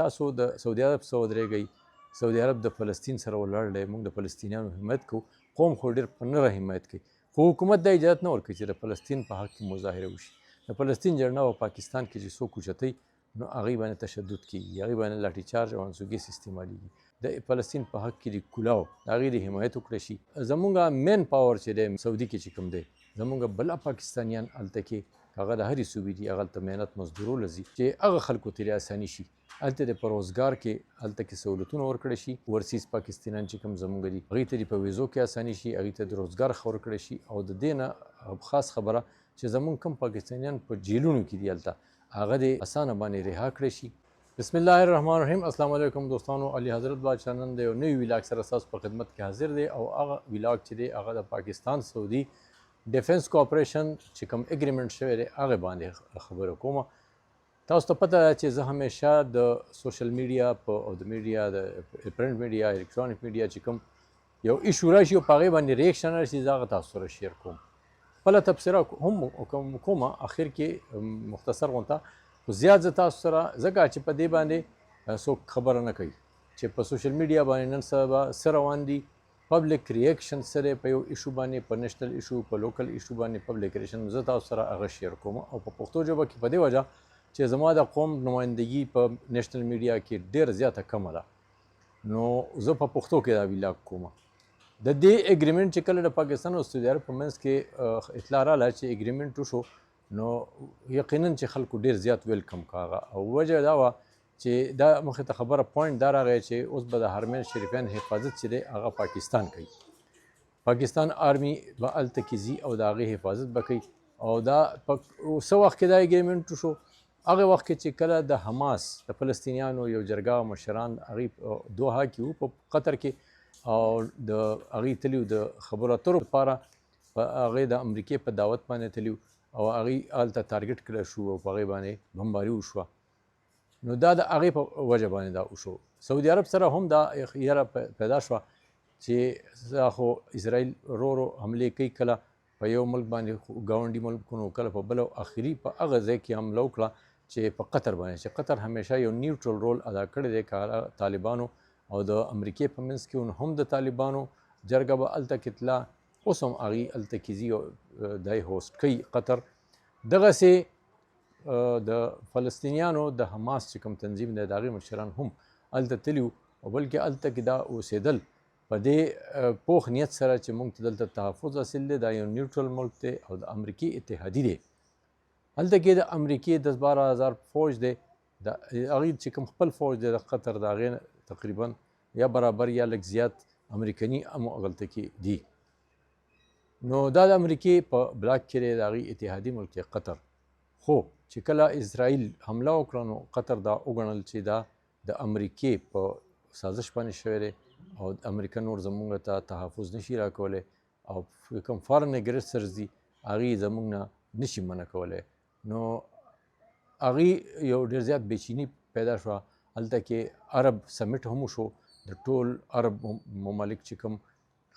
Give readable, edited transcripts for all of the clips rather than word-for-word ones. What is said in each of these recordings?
تاسو د سعودي عرب څخه ودرېږئ، سعودي عرب د فلسطین سره ولاړ دی، موږ د فلسطینیانو حمایت کوو، قوم خو ډېر په نره حمایت کوي، خو حکومت دا اجازت نه ورکوي چې د فلسطین په حق کې مظاهره وشي. د فلسطین جنډه په پاکستان کې چې څوک اوچتوي نو هغوی باندې تشدد کېږي، هغوی باندې لاټي چارج او انسوګیس استعمالیږي. د فلسطین په حق کې د کلاو د هغې د حمایت وکړی شي. زمونږ مین پاور چې دی سعودي کې چې کوم دی، زمونږ بله پاکستانیان هلته کې هغه د هرې صوبې دي، هغه هلته محنت مزدورو له ځي چې هغه خلکو ته اساني شي، هلته د په روزګار کې هلته کې سهولتونه ورکړی شي. ورسیز پاکستانیان چې کوم زمونږ دي هغوی ته د په ویزو کې اساني شي، هغوی ته د روزګار ورکړی شي. او د دې نه خاص خبره چې زمونږ کوم پاکستانیان په جیلونو کې دي هلته هغه د اسانه باندې رها کړی شي. بسم الله الرحمن الرحیم. السلام علیکم دوستانو، علي حضرت بادشاه نن د یو نوي ویلاګ سره ستاسو په خدمت کې حاضر دی. او هغه ویلاګ چې دی هغه د پاکستان سعودي ډیفنس کوآپریشن چې کوم اګریمنټ شوی دی هغه باندې خبره کوم. تاسو ته پته ده چې زه همیشه د سوشل میډیا او د میډیا د پرنټ میډیا الکترونیک میډیا چې کوم یو ایشو راشي او په هغې باندې ریاکشن راشي زه هغه تاسو سره شیر کوم. خپله تبصره هم کوم اخر کې مختصر غونته، خو زیات زه تاسو سره ځکه چې په دې باندې څوک خبره نه کوي چې په سوشل میډیا باندې نن سبا څه روان دي، پبلک ریاکشن سره په یو ایشو باندې، په نیشنل ایشو، په لوکل ایشو باندې پبلک ریاکشن زه تاسو سره هغه شیر کوم. او په پښتو ژبه کې په دې وجه چې زما د قوم نمایندګي په نیشنل میډیا کې ډېره زیاته کمه ده، نو زه په پښتو کې دا ویلاګ کوم. د دې اګریمنټ چې کله د پاکستان او سعودي عرب په منځ کې اطلاع راغله چې اګریمنټ وشو، نو یقینا چې خلکو ډېر زیات ویلکم کاغه. او وجه دا وه چې دا مخې ته خبره پوینټ دا راغی چې اوس به د حرمین شریفین حفاظت چې دی هغه پاکستان کوي، پاکستان آرمي به هلته کې ځي او د هغې حفاظت به کوي. او دا څه وخت کې دا اګریمنټ وشو؟ هغه وخت کې چې کله د حماس د فلسطینیانو یو جرګه مشران هغوی دوحه کې وو په قطر کې، او د هغوی تلي د خبرو اترو لپاره په هغې د امریکې په دعوت باندې تلي او هغوی هلته تارګټ کړی شو او په هغې باندې بمباري وشوه. نو دا د هغې په وجه باندې دا وشو. سعودي عرب سره هم دا یره پیدا شوه چې دا خو اسرائیل ورو ورو حملې کوي، کله په یو ملک باندې ګاونډي ملکونو، کله په بل، او اخري په هغه ځای کې حمله وکړه چې په قطر باندې، چې قطر همیشه یو نیوټرل رول ادا کړی دی که طالبانو او د امریکې په منځ کې هم د طالبانو جرګه به هلته کې تله، اوس هم هغوی هلته کې ځي او دی هوسټ کوي قطر. دغسې د فلسطینیانو د حماس چې کوم تنظیم دی د هغې مشران هم هلته تلي وو، او بلکې هلته کې دا اوسېدل په دې پوخ نیت سره چې موږ ته دلته تحفظ حاصل دی، دا یو نیوټرل ملک دی او د امریکې اتحادي دی. هلته کې د امریکې 10-12 هزار فوج دی، د هغوی چې کوم خپل فوج دی د قطر د هغې تقریبا یا برابر یا لږ زیات امریکني هم هغلته کې دي. نو دا د امریکې په بلاک کې دی، د هغوی اتحادي ملک دی قطر. خو چې کله اسرائیل حمله وکړه نو قطر دا وګڼل چې دا د امریکې په سازش باندې شوی دی او امریکا نور زموږ ته تحفظ نشي راکولی، او کوم فارن اګریسرز دي هغوی زموږ نه نشي منع کولی. نو هغوی یو ډېر زیات بېچیني پیدا شوه. هلته کې عرب سمیټ هم وشو، د ټول عرب ممالک چې کوم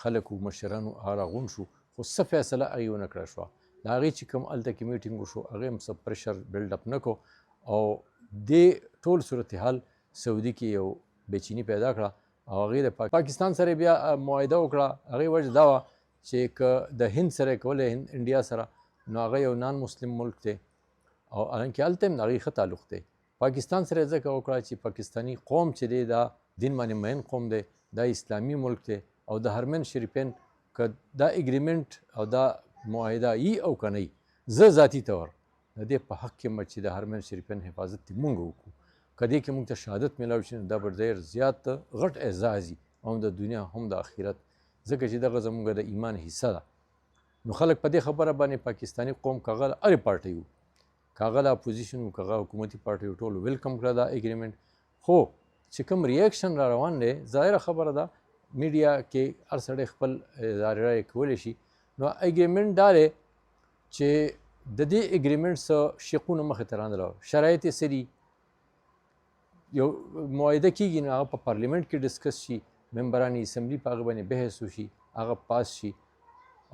خلک وو مشرانو هغه راغونډ شو، خو څه فیصله هغې ونه کړه شوه. د هغې چې کوم هلته کې میټینګ وشو هغې هم څه پریشر بلډ اپ نه کو، او دې ټول صورتحال سعودي کې یو بېچیني پیدا کړه. او هغې د پاکستان سره بیا معاهده وکړه. هغې وجه دا وه چې که د هند سره یې کولی، انډیا سره، نو هغه یو نان مسلم ملک دی، او حالانکې هلته هم د هغې ښه تعلق دی. پاکستان سره یې ځکه وکړه چې پاکستاني قوم چې دی دا دین باندې مین قوم دی، دا اسلامي ملک دی، او د حرمین شریفین که دا اګریمنټ او دا معاهده یي او که نه یي، زه ذاتي طور د دې په حق کې یم چې د حرمین شریفین حفاظت دې مونږ وکړو. که دې کې مونږ ته شهادت میلاو شي نو دا به ډېر زیات غټ اعزاز وي، هم د دنیا هم د آخرت، ځکه چې دغه زموږ د ایمان حصه ده. نو خلک په دې خبره باندې پاکستاني قوم که هغه هرې پارټۍ وو، که هغه د اپوزیشن وو، که هغه حکومتي پارټۍ وو، ټولو ویلکم کړه دا اګریمنټ. خو چې کوم ریاکشن را روان دی، ظاهره خبره ده میډیا کې هر سړی خپل رایې کولی شي. نو اګریمنټ دا دی چې د دې اګریمنټ څه شقونه مخې ته رانغله، شرایط یې څه دي، یو معاهده کېږي نو هغه په پارلیمنټ کې ډسکس شي، ممبران اسمبلي په هغه باندې بحث وشي، هغه پاس شي،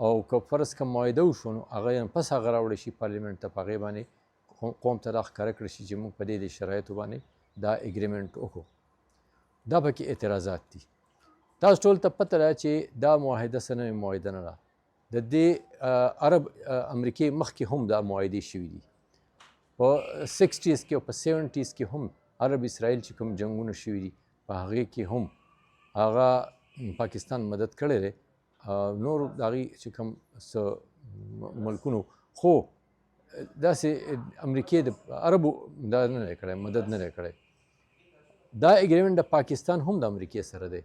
او که فرض که معاهده وشو نو هغه پس هغه راوړی شي پارلیمنټ ته، په هغې باندې قوم ته دا ښکاره کړی شي چې موږ په دې شرایطو باندې دا اګریمنټ وکړو. دا پکې اعتراضات دي. تاسو ټول ته پته ده چې دا معاهده څه نوې معاهده نه ده. د دې عرب امریکې مخکې هم دا معاهدې شوي دي. په 60s کې او په 70s کې هم عرب اسرائیل چې کوم جنګونه شوي دي په هغې کې هم هغه پاکستان مدد کړی دی. نور د هغې چې کوم څه ملکونو خو داسې امریکې د عربو دا نه دی کړی، مدد نه دی کړی. دا اګریمنټ د پاکستان هم د امریکې سره دی.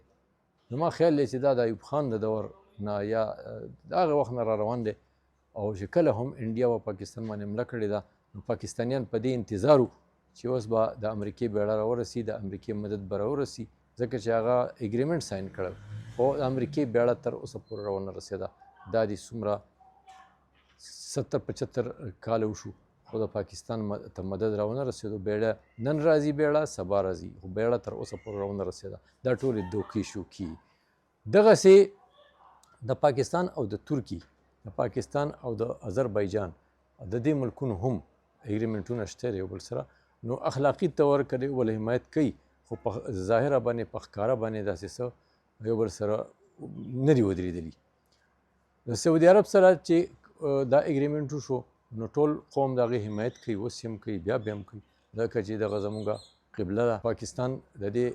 نو ما خیال دی چې دا د ایوب خان د دور نه یا د هغه وخت نه را روان دی او چې کله هم انډیا و پاکستان باندې حمله کړې ده نو پاکستانیان په دې انتظار وو چې اوس به د امریکې بیړه راورسي، د امریکې مدد به راورسي، ځکه چې هغه اګریمنټ ساین کړی خو د امریکې بیړه تر اوسه پورې راونه رسېده. دا دې څومره 70-75 کاله وشو خو د پاکستان ته مدد راونه رسېدو. بیړه نن راځي، بیړه سبا راځي، خو بیړه تر اوسه پورې راونه رسېده. دا ټولې دوکې شوکي. دغسې د پاکستان او د ترکي، د پاکستان او د آذربایجان د دې ملکونو هم اګریمنټونه شته د یو بل سره. نو اخلاقي طور که د یو بل حمایت کوي خو په ظاهره باندې په ښکاره باندې داسې څه یو بل سره نه دي ودرېدلي. د سعودي عرب سره چې دا اګریمنټ وشو نو ټول قوم د هغې حمایت کوي، اوس هم کوي، بیا هم کوي، ځکه چې دغه زموږ قبله ده. پاکستان د دې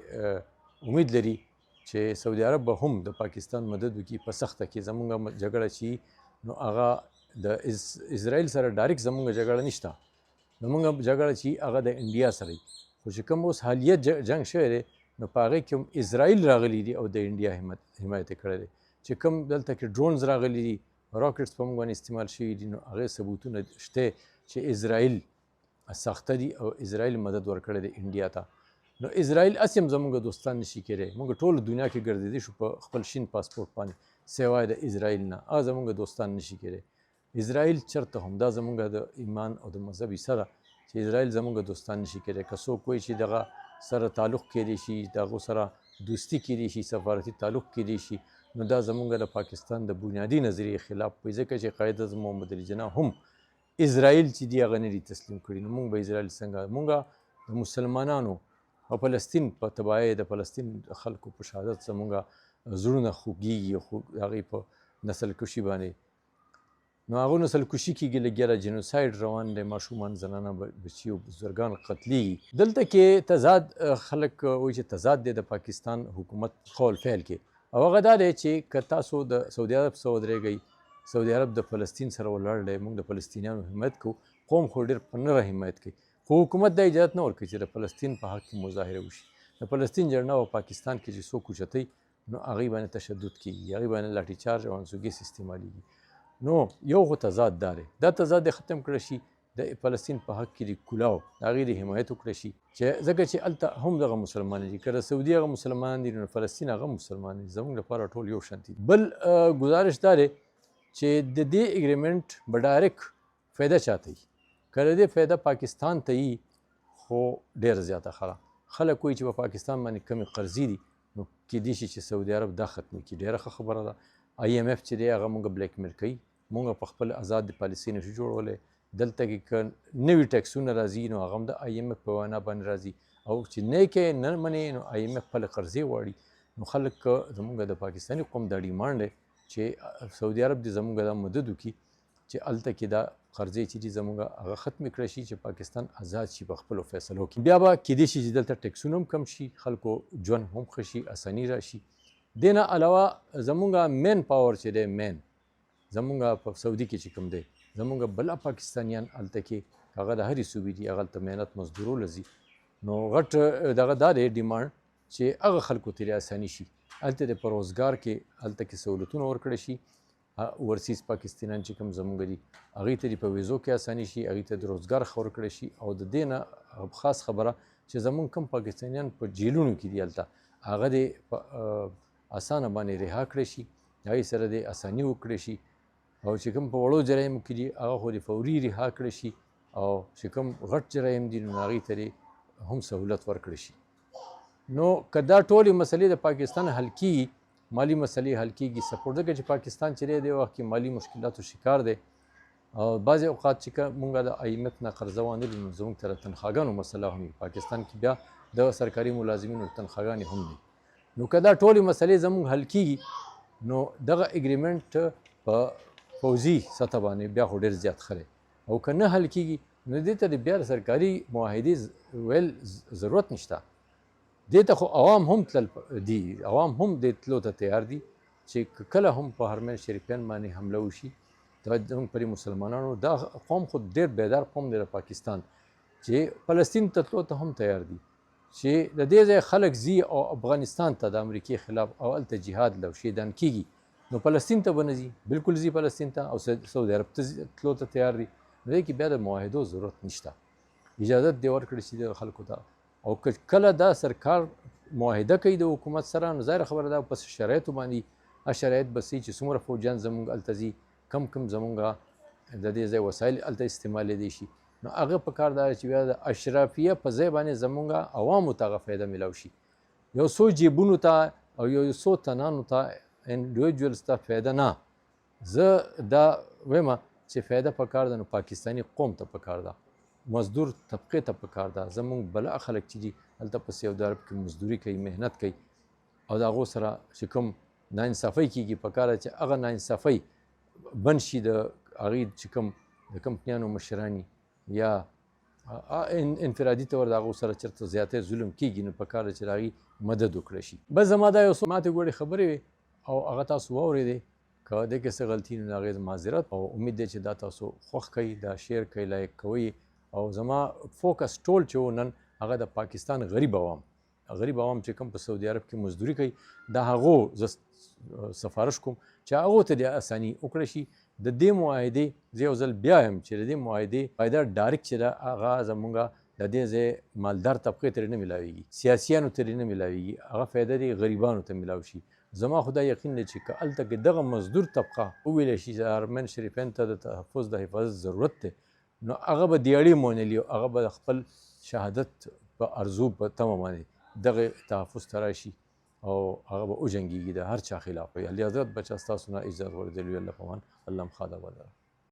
امید لري چې سعودي عرب به هم د پاکستان مدد وکړي په سخته کې. زموږ جګړه چې نو هغه د اسرائیل سره ډایرکټ زموږ جګړه نشته، زموږ جګړه چې هغه د انډیا سره وي. خو چې کوم اوس حالیه جنګ شوی دی نو په هغې کې هم اسرائیل راغلی دي او د انډیا حمایت یې کړی دی. چې کوم دلته کې ډرونز راغلي دي، راکټس په موږ باندې استعمال شوي دي، نو هغې ثبوتونه شته چې اسرائیل سخته دي او اسرائیل مدد ورکړی دی انډیا ته. نو اسرائیل هسې هم زموږ دوستان نشي کېدی. موږ ټول دنیا کې ګرځېدی شو په خپل شین پاسپورټ باندې سوای د اسرائیل نه. هغه زموږ دوستان نشي کېدی. اسرائیل چېرته هم دا زموږ د ایمان او د مذهب حصه ده چې اسرائیل زموږ دوستان نشي کېدی. که څوک وایي چې دغه سره تعلق کېدی شي، د هغو سره دوستي کېدی شي، سفارتي تعلق کېدی شي، نو دا زموږ د پاکستان د بنیادي نظریې خلاف وي. ځکه چې قاعده اعظم محمد علي جناح هم اسرائیل چې دي هغه نه دي تسلیم کړي. نو موږ به اسرائیل څنګه، موږ د مسلمانانو او فلسطین په تباهۍ د فلسطین خلکو په شهادت زموږ زړونه خوږېږي خو هغې په نسل کشي باندې. نو هغو نسل کشي کېږي، لګیا ده، جنوساید روان دی، ماشومان، زنانه، بچي او بزرګان قتلېږي. دلته کې تضاد خلک وایي چې تضاد دی د پاکستان حکومت قول فعل کې، او هغه دا دی چې که تاسو د سعودي عرب سره ودرېږئ، سعودي عرب د فلسطین سره ولاړ دی، موږ د فلسطینیانو حمایت کوو، قوم خو ډېر په نره حمایت کوي، خو حکومت دا اجازت نه ورکوي چې د فلسطین په حق کې مظاهره وشي. د فلسطین جنډه په پاکستان کې چې څوک اوچتوي نو هغې باندې تشدد کېږي، هغې باندې لاټي چارج او انسوګیس استعمالېږي. نو یو خو تضاد دا دی، دا تضاد دې ختم کړی شي، د فلسطین په حق کې د کلاو د هغې د حمایت وکړی شي، چې ځکه چې هلته هم دغه مسلمانان دي، که د سعودي هغه مسلمانان دي نو فلسطین هغه مسلمانان دي، زموږ لپاره ټول یو شانتي دي. بل ګزارش دا دی چې د دې اګریمنټ به ډایرکټ فایده چاته وي، که د دې فایده پاکستان ته وي خو ډېره زیاته ښه ده. خلک وایي چې په پاکستان باندې کمې قرضې دي نو کیدای شي چې سعودي عرب دا ختمه کړي، ډېره ښه خبره ده. IMF چې دی هغه موږ بلیک میل کوي، موږ په خپل آزاد پالیسۍ نشو جوړولی. دلته کې که نوي ټیکسونه راځي نو هغه هم د IMF په وینا باندې راځي، او چې نه یې کوې نه منې نو IMF خپله قرضې غواړي. نو خلک زموږ د پاکستاني قوم دا ډیمانډ دی چې سعودي عرب دې زموږ دا مدد وکړي چې هلته کې دا قرضې چې دي زموږ هغه ختمې کړی شي، چې پاکستان آزاد شي په خپلو فیصلو کې. بیا به کیدای شي چې دلته ټیکسونه هم کم شي، خلکو ژوند هم ښه شي، اساني راشي. دې نه علاوه زموږ مین پاور چې دی، مین زموږ په سعودي کې چې کوم دی، زموږ بله پاکستانیان هلته کې هغه د هرې صوبې دي، هغه هلته محنت مزدورو ځي. نو غټ دغه دا دی ډیمانډ چې هغه خلکو ته اساني شي، هلته د په روزګار کې هلته کې سهولتونه ورکړی شي. ورسیز پاکستانیان چې کوم زموږ دي هغې ته دې په ویزو کې اساني شي، هغې ته د روزګار ښه ورکړی شي. او د دې نه خاص خبره چې زموږ کوم پاکستانیان په جیلونو کې دي هلته، هغه دې په اسانه باندې رها کړی شي، هغې سره دې اساني وکړی شي. او چې کوم په وړو جرایمو کې دي هغه خو دې فوري رها کړی شي، او چې کوم غټ جرایم دي نو هغې ته دې هم سهولت ورکړی شي. نو که دا ټولې مسلې د پاکستان حل کېږي، مالی مسلې حل کېږي، سپورټ ځکه چې پاکستان چې دی وخت کې مالي مشکلاتو شکار دی، او بعضې اوقات چې موږ د IMF نه قرضه وانهلو نو زموږ ته د تنخواګانو مسله هم وي. پاکستان کې بیا د سرکاري ملازمینو تنخواګانې هم دي. نو که دا ټولې مسلې زموږ حل کېږي نو دغه اګریمنټ په پوځي سطح باندې بیا خو ډېر زیات ښه دی، او که نه حل کېږي نو دې ته د بیا سرکاري معاهدې ویل ضرورت نشته. دې ته خو عوام هم تلل دي، عوام هم دې تلو ته تیار دي چې کله هم په حرمین شریفین باندې حمله وشي. زموږ پرې مسلمانانو دا قوم خو ډېر بیدار قوم دی د پاکستان چې فلسطین ته تلو ته هم تیار دي چې د دې ځای خلک ځي او افغانستان ته د امریکې خلاف او هلته جهاد له شهیدان کېږي نو فلسطین ته به نه ځي، بلکل ځي فلسطین ته او سعودي عرب ته تلو ته تیار دي. نو دې کې بیا د معاهدو ضرورت نشته، اجازت دې ورکړي چې د خلکو ته. او که کله دا سرکار معاهده کوي د حکومت سره نو ظاهره خبره ده په شرایطو باندې شرایط به سي چې څومره فوجیان زموږ هلته ځي، کم زمونږ د دې ځای وسایل هلته استعمالیدی شي، نو هغه په کار دا چې بیا د اشرافیه په ځای باندې زمونږ عوامو ته هغه فایده میلاو شي. یو څو جیبونو ته او یو څو تنانو ته انډیویجوالز ته فایده نه. زه دا وایم چې فایده په کار ده نو پاکستاني قوم ته په کار ده، مزدور طبقې ته په کار ده. زمونږ بلا خلک چې دي هلته په سعودي عرب کې مزدوري کوي، محنت کوي، او د هغو سره چې کوم ناانصافۍ کېږي په کار ده چې هغه ناانصافۍ بند شي. د هغې چې کوم د کمپنیانو مشراني یا انفرادي طور د هغو سره چېرته زیاتی ظلم کېږي نو په کار ده چې د هغې مدد وکړی شي. بس زما دا یو څو ماتې ګوډې خبرې وې او هغه تاسو واورېدې. که دې کې څه غلطي نو د هغې معذرت، او امید دی چې دا تاسو خوښ کوئ، دا شیر کوئ، لایک کوئ. او زما فوکس ټول چې و نن هغه د پاکستان غریب عوام چې کوم په سعودي عرب کې مزدوري کوي د هغو زه سفارش کوم چې هغو ته د اساني وکړی شي. د دې معاهدې زه یو ځل بیا یم چې د دې معاهدې فایده ډایرکټ چې ده هغه زمونږ د دې ځای مالدار طبقې ترې نه میلاویږي، سیاسیانو ترې نه میلاویږي، هغه فایده دې غریبانو ته میلاو شي. زما خو دا یقین دی چې که هلته کې دغه مزدور طبقه وویلی شي چې حرمین شریفین ته د تحفظ د حفاظت ضرورت دی نو هغه به دیاړې مونلي، هغه به د خپل شهادت په ارزو په تمه باندې دغه تحفظ ته راشي او هغه به وجنګېږي د هر چا خلاف. علی حضرت بچه ستاسو نه اجازت غواړي. د لوی الله په امان. الله مخاطب ولره.